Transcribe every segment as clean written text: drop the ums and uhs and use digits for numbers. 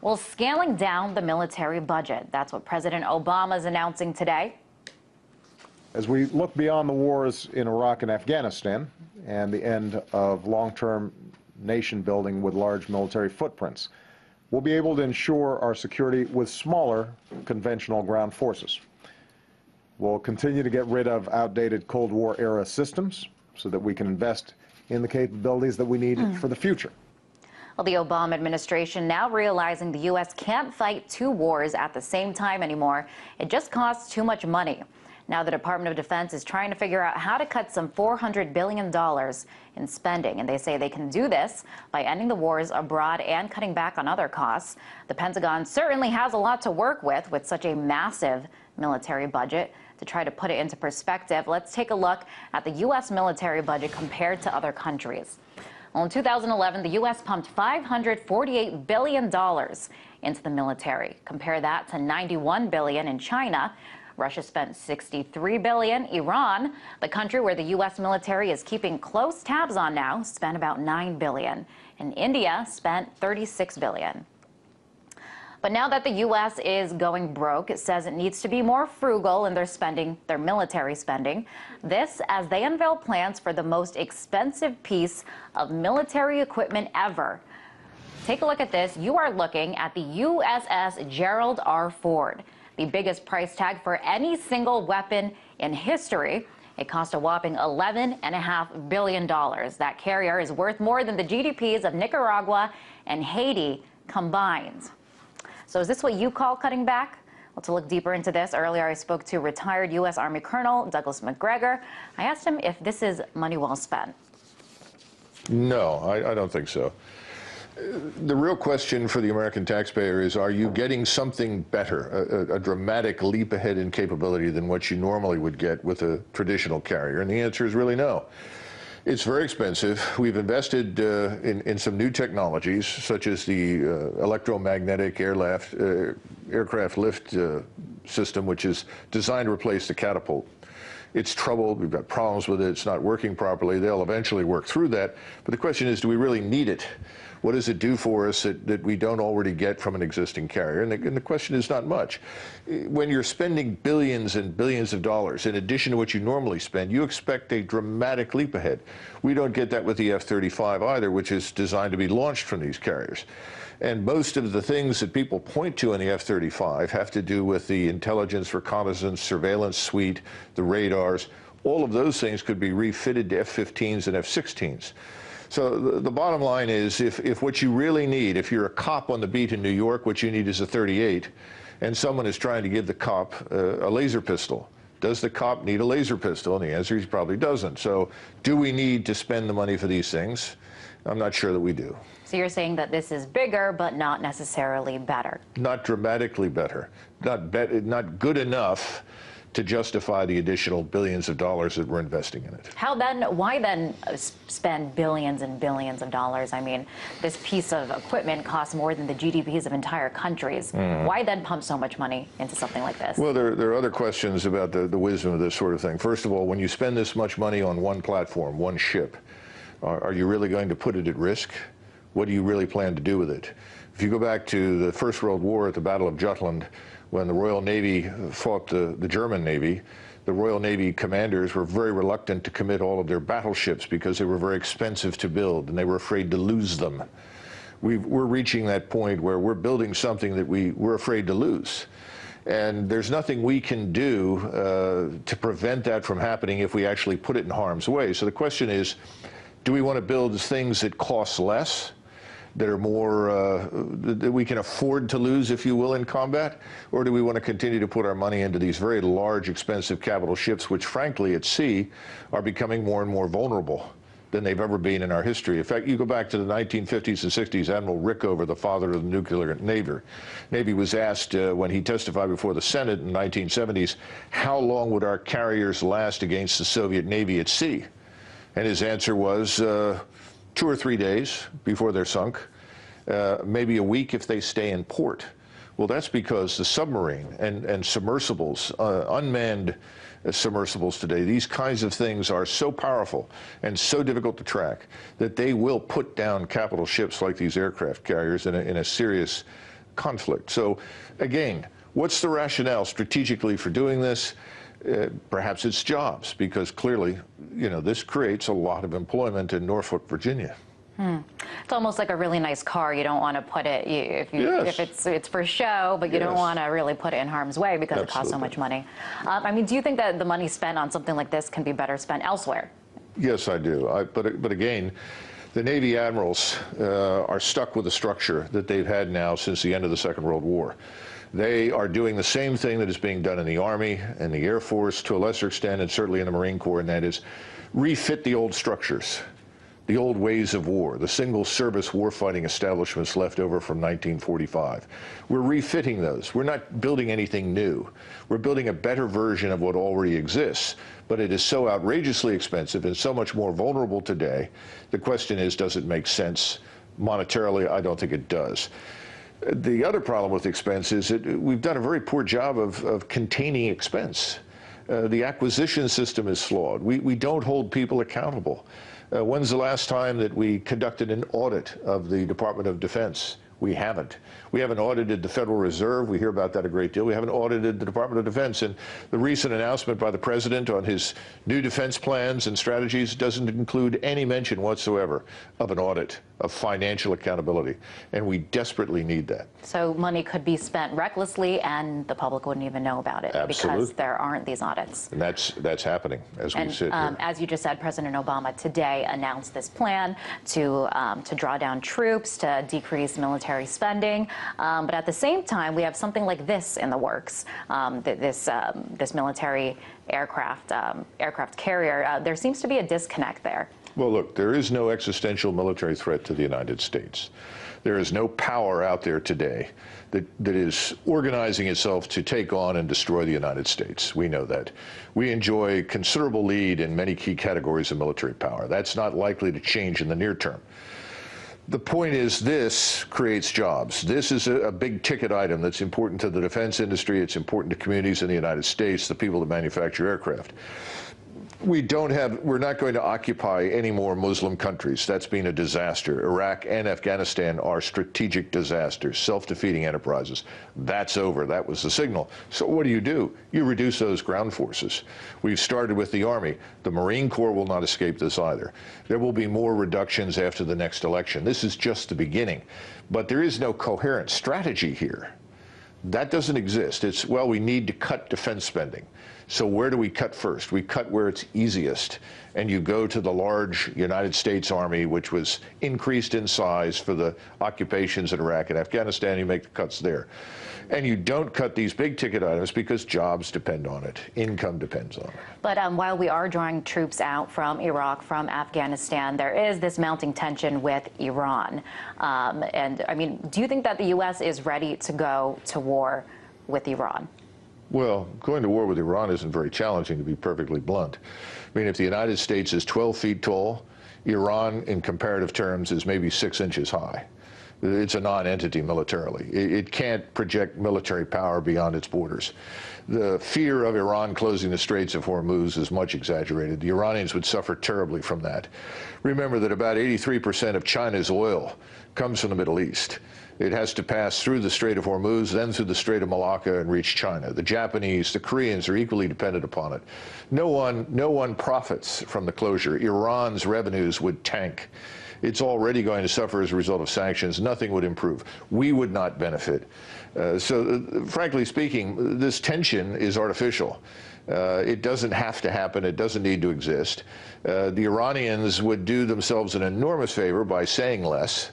Well, scaling down the military budget. That's what President Obama is announcing today. As we look beyond the wars in Iraq and Afghanistan and the end of long-term nation building with large military footprints, we'll be able to ensure our security with smaller conventional ground forces. We'll continue to get rid of outdated Cold War era systems so that we can invest in the capabilities that we need for the future. Well, the Obama administration now realizing the U.S. can't fight two wars at the same time anymore. It just costs too much money. Now the Department of Defense is trying to figure out how to cut some $400 billion in spending. And they say they can do this by ending the wars abroad and cutting back on other costs. The Pentagon certainly has a lot to work with such a massive military budget. To try to put it into perspective, let's take a look at the U.S. military budget compared to other countries. Well, in 2011, the U.S. pumped $548 billion into the military. Compare that to $91 billion in China. Russia spent $63 billion. Iran, the country where the U.S. military is keeping close tabs on now, spent about $9 billion. And India spent $36 billion. But now that the U.S. is going broke, it says it needs to be more frugal in their military spending. This as they unveil plans for the most expensive piece of military equipment ever. Take a look at this. You are looking at the USS Gerald R. Ford, the biggest price tag for any single weapon in history. It cost a whopping $11.5 billion. That carrier is worth more than the GDPs of Nicaragua and Haiti combined. So is this what you call cutting back? Well, to look deeper into this, earlier I spoke to retired U.S. Army Colonel Douglas Macgregor. I asked him if this is money well spent. No, I don't think so. The real question for the American taxpayer is, are you getting something better, a dramatic leap ahead in capability than what you normally would get with a traditional carrier? And the answer is really no. It's very expensive. We've invested in some new technologies, such as the electromagnetic aircraft lift system, which is designed to replace the catapult. It's troubled. We've got problems with it. It's not working properly. They'll eventually work through that. But the question is, do we really need it? What does it do for us that we don't already get from an existing carrier? And the question is not much. When you're spending billions and billions of dollars in addition to what you normally spend, you expect a dramatic leap ahead. We don't get that with the F-35 either, which is designed to be launched from these carriers. And most of the things that people point to in the F-35 have to do with the intelligence, reconnaissance, surveillance suite, the radars. All of those things could be refitted to F-15s and F-16s. So the bottom line is, if what you really need, if you're a cop on the beat in New York, what you need is a .38, and someone is trying to give the cop a laser pistol, does the cop need a laser pistol? And the answer is he probably doesn't. So do we need to spend the money for these things? I'm not sure that we do. So you're saying that this is bigger, but not necessarily better? Not dramatically better. Not good enough to justify the additional billions of dollars that we're investing in it. Why then spend billions and billions of dollars? I mean, this piece of equipment costs more than the GDPs of entire countries. Why then pump so much money into something like this? Well, there are other questions about the wisdom of this sort of thing. First of all, when you spend this much money on one platform, one ship, are you really going to put it at risk? What do you really plan to do with it? If you go back to the First World War at the Battle of Jutland, when the Royal Navy fought the German Navy, the Royal Navy commanders were very reluctant to commit all of their battleships because they were very expensive to build and they were afraid to lose them. We're reaching that point where we're building something that we're afraid to lose. And there's nothing we can do to prevent that from happening if we actually put it in harm's way. So the question is, do we want to build things that cost less, that are more, that we can afford to lose, if you will, in combat? Or do we want to continue to put our money into these very large, expensive capital ships, which frankly at sea are becoming more and more vulnerable than they've ever been in our history? In fact, you go back to the 1950s and 60s, Admiral Rickover, the father of the nuclear Navy, was asked when he testified before the Senate in the 1970s, how long would our carriers last against the Soviet Navy at sea? And his answer was 2 or 3 days before they're sunk, maybe a week if they stay in port. Well, that's because the submarine and submersibles, unmanned submersibles today, these kinds of things are so powerful and so difficult to track that they will put down capital ships like these aircraft carriers in a serious conflict. So again, what's the rationale strategically for doing this? Perhaps it's jobs, because clearly, this creates a lot of employment in Norfolk, Virginia. It's almost like a really nice car. You don't want to put it, if it's for show, but you don't want to really put it in harm's way because it costs so much money. I mean, do you think that the money spent on something like this can be better spent elsewhere? Yes, I do. But again, the Navy admirals are stuck with a structure that they've had now since the end of the Second World War. They are doing the same thing that is being done in the Army and the Air Force, to a lesser extent, and certainly in the Marine Corps, and that is refit the old structures, the old ways of war, the single service warfighting establishments left over from 1945. We're refitting those. We're not building anything new. We're building a better version of what already exists, but it is so outrageously expensive and so much more vulnerable today. The question is, does it make sense monetarily? I don't think it does. The other problem with expense is that we've done a very poor job of containing expense. The acquisition system is flawed. We don't hold people accountable. When's the last time that we conducted an audit of the Department of Defense? We haven't. We haven't audited the Federal Reserve. We hear about that a great deal. We haven't audited the Department of Defense. And the recent announcement by the President on his new defense plans and strategies doesn't include any mention whatsoever of an audit, of financial accountability. And we desperately need that. So money could be spent recklessly and the public wouldn't even know about it. Absolutely. Because there aren't these audits. And that's happening as we sit here. As you just said, President Obama today announced this plan to draw down troops, to decrease military spending. But at the same time, we have something like this in the works, this military aircraft carrier. There seems to be a disconnect there. Well, look, there is no existential military threat to the United States. There is no power out there today that is organizing itself to take on and destroy the United States. We know that. We enjoy considerable lead in many key categories of military power. That's not likely to change in the near term. The point is, this creates jobs. This is a big ticket item that's important to the defense industry. It's important to communities in the United States, the people that manufacture aircraft. We're not going to occupy any more Muslim countries. That's been a disaster. Iraq and Afghanistan are strategic disasters, self-defeating enterprises. That's over. That was the signal. So what do? You reduce those ground forces. We've started with the Army. The Marine Corps will not escape this either. There will be more reductions after the next election. This is just the beginning. But there is no coherent strategy here. That doesn't exist. It's, well, we need to cut defense spending. So where do we cut first? We cut where it's easiest. And you go to the large United States Army, which was increased in size for the occupations in Iraq and Afghanistan. You make the cuts there. And you don't cut these big ticket items because jobs depend on it. Income depends on it. But while we are drawing troops out from Iraq, from Afghanistan, there is this mounting tension with Iran. And I mean, do you think that the U.S. is ready to go to war with Iran? Well, going to war with Iran isn't very challenging, to be perfectly blunt. I mean, if the United States is 12 feet tall, Iran, in comparative terms, is maybe 6 inches high. It's a non-entity militarily. It can't project military power beyond its borders. The fear of Iran closing the Straits of Hormuz is much exaggerated. The Iranians would suffer terribly from that. Remember that about 83% of China's oil comes from the Middle East. It has to pass through the Strait of Hormuz, then through the Strait of Malacca and reach China. The Japanese, the Koreans are equally dependent upon it. No one profits from the closure. Iran's revenues would tank. It's already going to suffer as a result of sanctions. Nothing would improve. We would not benefit. Frankly speaking, this tension is artificial. It doesn't have to happen. It doesn't need to exist. The Iranians would do themselves an enormous favor by saying less.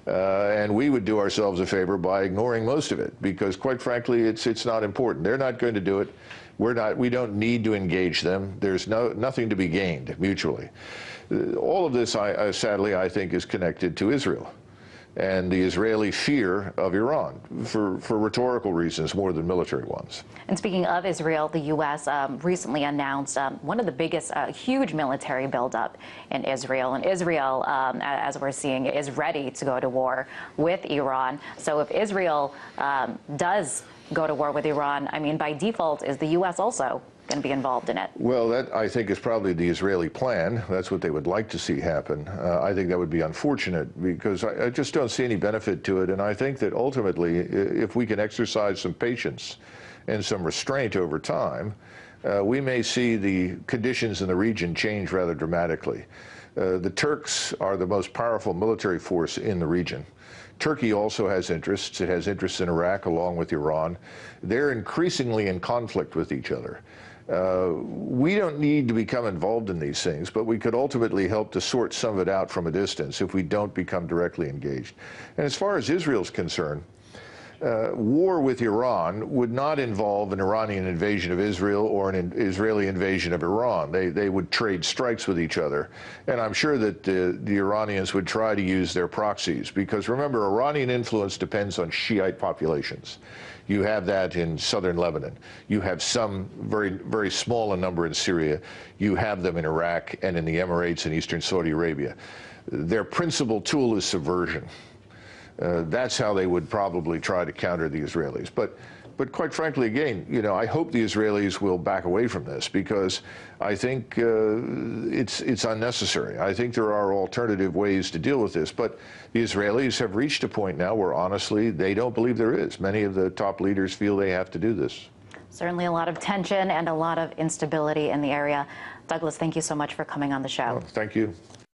And we would do ourselves a favor by ignoring most of it, because quite frankly, it's not important. They're not going to do it. We don't need to engage them. There's nothing to be gained mutually. All of this, sadly, I think, is connected to Israel and the Israeli fear of Iran for rhetorical reasons more than military ones. And speaking of Israel, the U.S. Recently announced one of the biggest huge military buildup in Israel. And Israel, as we're seeing, is ready to go to war with Iran. So if Israel does go to war with Iran, I mean, by default, is the U.S. also going to be involved in it. Well, that, I think, is probably the Israeli plan. That's what they would like to see happen. I think that would be unfortunate because I just don't see any benefit to it. And I think that ultimately, if we can exercise some patience and some restraint over time, we may see the conditions in the region change rather dramatically. The Turks are the most powerful military force in the region. Turkey also has interests. It has interests in Iraq along with Iran. They're increasingly in conflict with each other. We don't need to become involved in these things, but we could ultimately help to sort some of it out from a distance if we don't become directly engaged. And as far as Israel's concerned, war with Iran would not involve an Iranian invasion of Israel or an Israeli invasion of Iran. They would trade strikes with each other. And I'm sure that the Iranians would try to use their proxies because, remember, Iranian influence depends on Shiite populations. You have that in southern Lebanon. You have some very, very small a number in Syria. You have them in Iraq and in the Emirates and eastern Saudi Arabia. Their principal tool is subversion. That's how they would probably try to counter the Israelis. But quite frankly, again, you know, I hope the Israelis will back away from this because I think it's unnecessary. I think there are alternative ways to deal with this. But the Israelis have reached a point now where, honestly, they don't believe there is. Many of the top leaders feel they have to do this. Certainly a lot of tension and a lot of instability in the area. Douglas, thank you so much for coming on the show. Well, thank you.